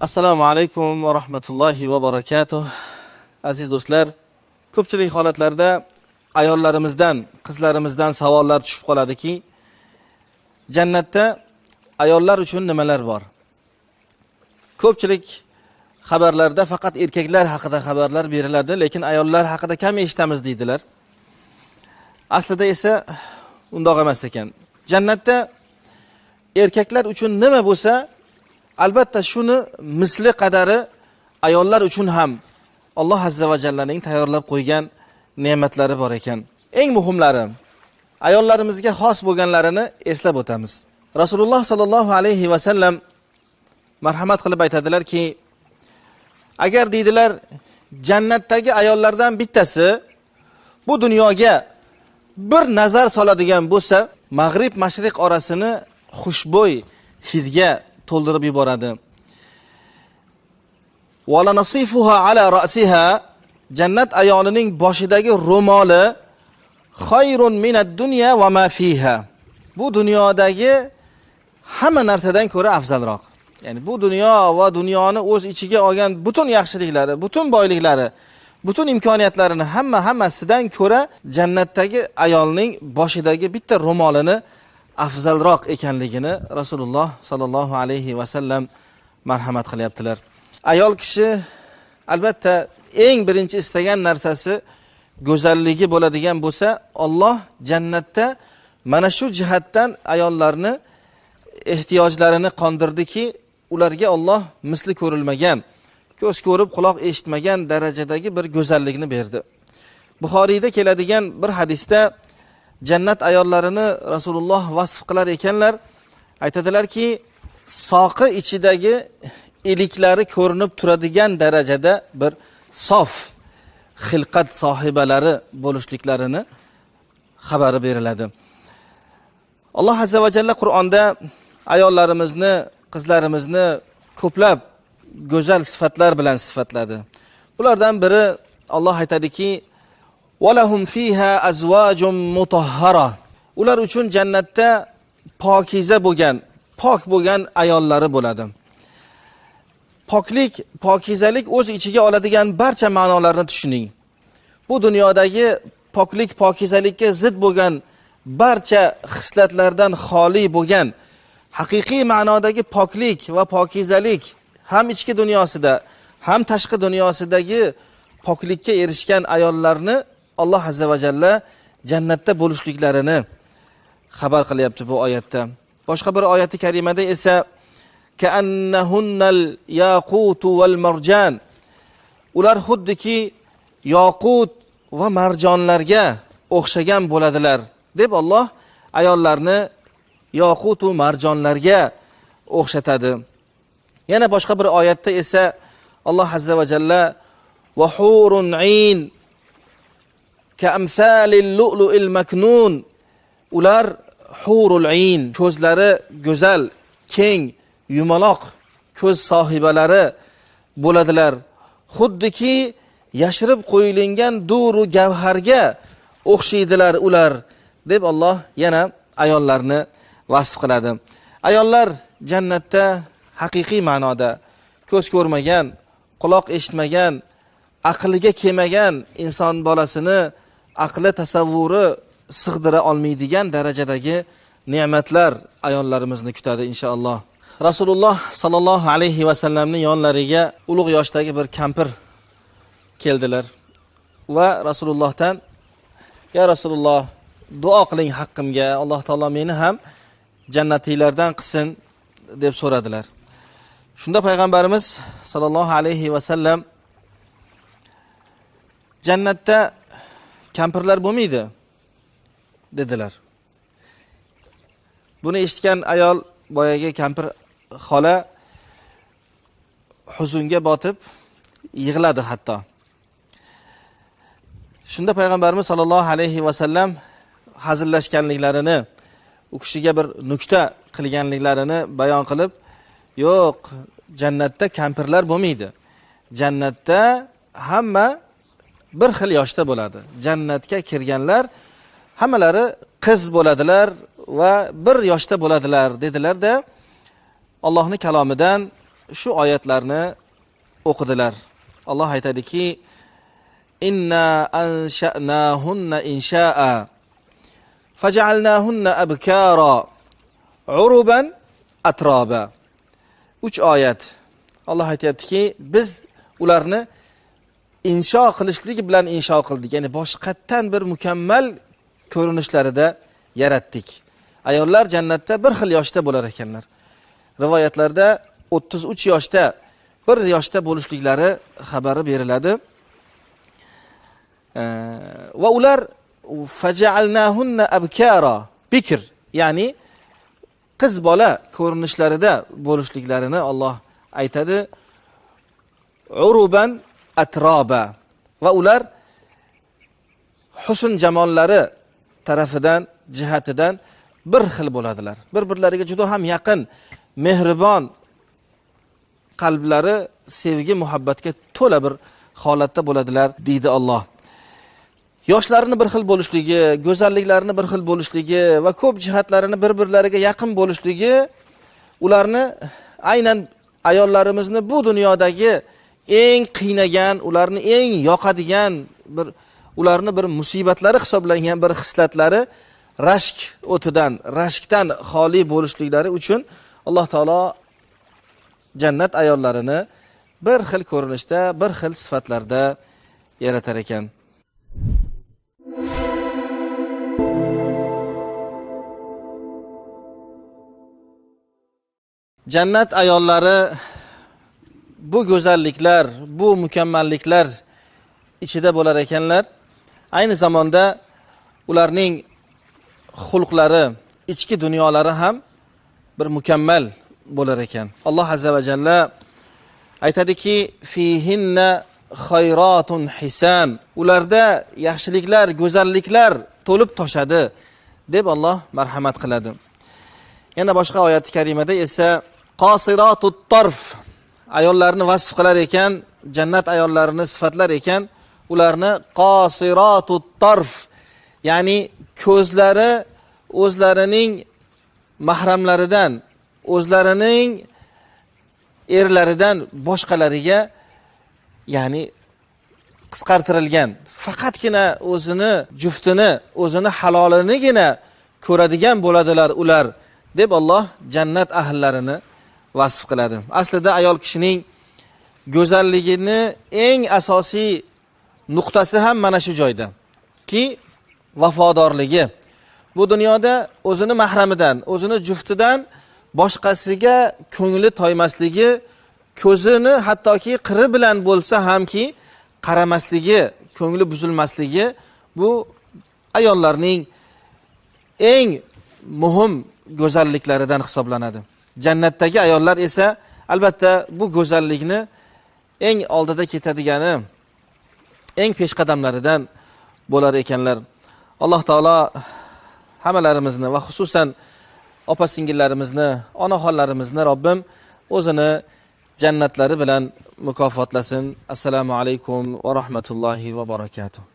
Assalomu alaykum va rahmatullohi va barakatuh. Aziz do'stlar, ko'pchilik holatlarda ayollarimizdan, qizlarimizdan savollar tushib qoladiki, jannatda ayollar uchun nimalar bor? Ko'pchilik xabarlarda faqat erkaklar haqida xabarlar beriladi, lekin ayollar haqida kam eshitamiz deydilar. Aslida esa undoq emas ekan. Jannatda erkaklar uchun nima bo'lsa, albatta shuni misli qadari ayollar uchun ham Alloh azza va jallaning tayyorlab qo'ygan ne'matlari bor ekan. Eng muhimlari ayollarimizga xos bo'lganlarini eslab o'tamiz. Rasululloh sallallohu alayhi va sallam marhamat qilib aytadilarki, agar deydilar jannatdagi ayollardan bittasi bu dunyoga bir nazar soladigan bo'lsa, mag'rib mashriq orasini xushbo'y hidga to'ldirib yuboradi. Wala nasifuha ala ra'siha, jannat ayolining boshidagi ro'moli khayrun minad dunya va ma fiha. Bu dunyodagi hamma narsadan ko'ra afzalroq. Ya'ni bu dunyo va dunyoni o'z ichiga olgan butun yaxshiliklari, butun boyliklari, butun imkoniyatlarini hammasidan ko'ra jannatdagi ayolning boshidagi bitta ro'molini afzalroq ekanligini Rasululloh sallallohu alayhi va sallam marhamat qilyaptilar. Ayol kishi albatta eng birinchi istagan narsasi go'zalligi bo'ladigan bo'lsa, Alloh jannatda mana shu jihatdan ayollarni ehtiyojlarini qondirdiki, ularga Alloh misli ko'rilmagan, ko'z ko'rib quloq eshitmagan darajadagi bir go'zallikni berdi. Buxoriyda keladigan bir hadisda jannat ayollarini Rasululloh vasf qilar ekanlar. Aytadilarki, soqi ichidagi iliklari ko'rinib turadigan darajada bir sof xilqat sohibalari bo'lishliklarini xabari beriladi. Alloh azza va jalla Qur'onda ayollarimizni, qizlarimizni ko'plab go'zal sifatlar bilan sifatladi. Bulardan biri Alloh aytadiki, وَلَهُمْ فِيهَا أَزْوَاجٌ مُطَهَّرَةٌ. Ular uchun jannatda pokiza bo'lgan, pok bo'lgan ayollari bo'ladi. Poklik, pokizalik o'z ichiga oladigan barcha ma'nolarni tushuning. Bu dunyodagi poklik, pokizalikka zid bo'lgan barcha xislatlardan xoli bo'lgan haqiqiy ma'nodagi poklik va pokizalik ham ichki dunyosida, ham tashqi dunyosidagi poklikka erishgan ayollarni Alloh azza va jalla jannatda bo'lishliklarini xabar qilyapti bu oyatda. Boshqa bir oyati karimada esa ka'annahunnal yaqutu val marjan. Ular xuddiki yoqut va marjonlarga o'xshagan bo'ladilar deb Alloh ayollarni yoqut va marjonlarga o'xshatadi. Yana boshqa bir oyatda esa Alloh azza va jalla va hurun ayn ka'amsalil lu'lu'il maknun. Ular hurul ayn, ko'zlari go'zal, keng, yumaloq ko'z sohibalari bo'ladilar. Xuddiki yashirib qo'yilgan duru gavharga o'xshaydilar ular deb Alloh yana ayollarni vasf qiladi. Ayollar jannatda haqiqiy ma'noda ko'z ko'rmagan, quloq eshitmagan, aqliga kelmagan inson bolasini aqli tasavvuri sig'dira olmaydigan darajadagi ne'matlar ayollarimizni kutadi inshaalloh. Rasululloh sallallohu alayhi va sallamning yonlariga ulug' yoshdagi bir kampir keldilar va Rasulullohdan, "Ya Rasululloh, duo qiling haqqimga, Alloh taolo meni ham jannatiylardan qilsin" deb so'radilar. Shunda payg'ambarimiz sallallohu alayhi va sallam, "Jannatda kampirlar bo'lmaydi" dedilar. Buni eshitgan ayol, boyagi kampir xola huzunga botib yig'ladi hatto. Shunda payg'ambarimiz sallallohu alayhi va sallam hazillashganliklarini, u kishiga bir nukta qilganliklarini bayon qilib, yo'q, jannatda kampirlar bo'lmaydi. Jannatda hamma bir xil yoshda bo'ladi. Jannatga kirganlar hammalari qiz bo'ladilar va bir yoshda bo'ladilar dedilar-da, Allohning kalomidan shu oyatlarni o'qidilar. Alloh aytadiki: "Inna ansha'nahunna insha'a faj'alnahunna abkara uruban atraba." 3 oyat. Alloh aytayaptiki, biz ularni insho qilishlik bilan insho qildik. Ya'ni boshqatdan bir mukammal ko'rinishlarida yaratdik. Ayollar jannatda bir xil yoshda bo'lar ekanlar. Rivoyatlarda 33 yoshda, bir yoshda bo'lishliklari xabari beriladi. Va ular faj'alnahunna abkara, bikr, ya'ni qiz bola ko'rinishlarida bo'lishliklarini Alloh aytadi. Uruban atroba, va ular husn jamollari tarafidan, jihatidan bir xil bo'ladilar. Bir-birlariga juda ham yaqin, mehribon, qalblari sevgi, muhabbatga to'la bir holatda bo'ladilar, deydi Alloh. Yoshlarini bir xil bo'lishligi, go'zalliklarini bir xil bo'lishligi va ko'p jihatlarini bir-birlariga yaqin bo'lishligi ularni aynan ayollarimizni bu dunyodagi eng qiynagan, ularni eng yoqadigan bir, ularni bir musibatlari hisoblangan bir hislatlari rashk o'tidan, rashkdan xoli bo'lishliklari uchun Alloh taolo jannat ayollarini bir xil ko'rinishda, bir xil sifatlarda yaratar ekan. Jannat ayollari bu go'zalliklar, bu mukammalliklar ichida bo'lar ekanlar. Ayni zamonda ularning xulqlari, ichki dunyolari ham bir mukammal bo'lar ekan. Alloh azza va jalla aytadiki: "Fihinna khayratun hisan." Ularda yaxshiliklar, go'zalliklar to'lib toshadi deb Alloh marhamat qiladi. Yana boshqa oyat karimada esa qasiratut tarf, ayollarni vasf qilar ekan, jannat ayollarini sifatlar ekan, ularni qasiratut tarf, ya'ni ko'zlari o'zlarining mahramlaridan, o'zlarining erlaridan boshqalariga ya'ni qisqartirilgan, faqatgina o'zini juftini, o'zini halolinigina ko'radigan bo'ladilar ular deb Alloh jannat ahllarini vasf qiladi. Aslida ayol kishining go'zalligini eng asosiy nuqtasi ham mana shu joyda ki, vafodorligi. Bu dunyoda o'zini mahramidan, o'zini juftidan boshqasiga ko'ngli toymasligi, ko'zini hattoki qiri bilan bo'lsa hamki qaramasligi, ko'ngli buzilmasligi bu ayollarning eng muhim go'zalliklaridan hisoblanadi. Jannatdagi ayollar esa albatta bu go'zallikni eng oldida ketadigani, eng peshqadamlaridan bo'lar ekanlar. Alloh taolo hammalarimizni va xususan opa-singillarimizni, onaxonlarimizni Robbim o'zini jannatlari bilan mukofotlasin. Assalomu alaykum va rahmatullohi va barakatuh.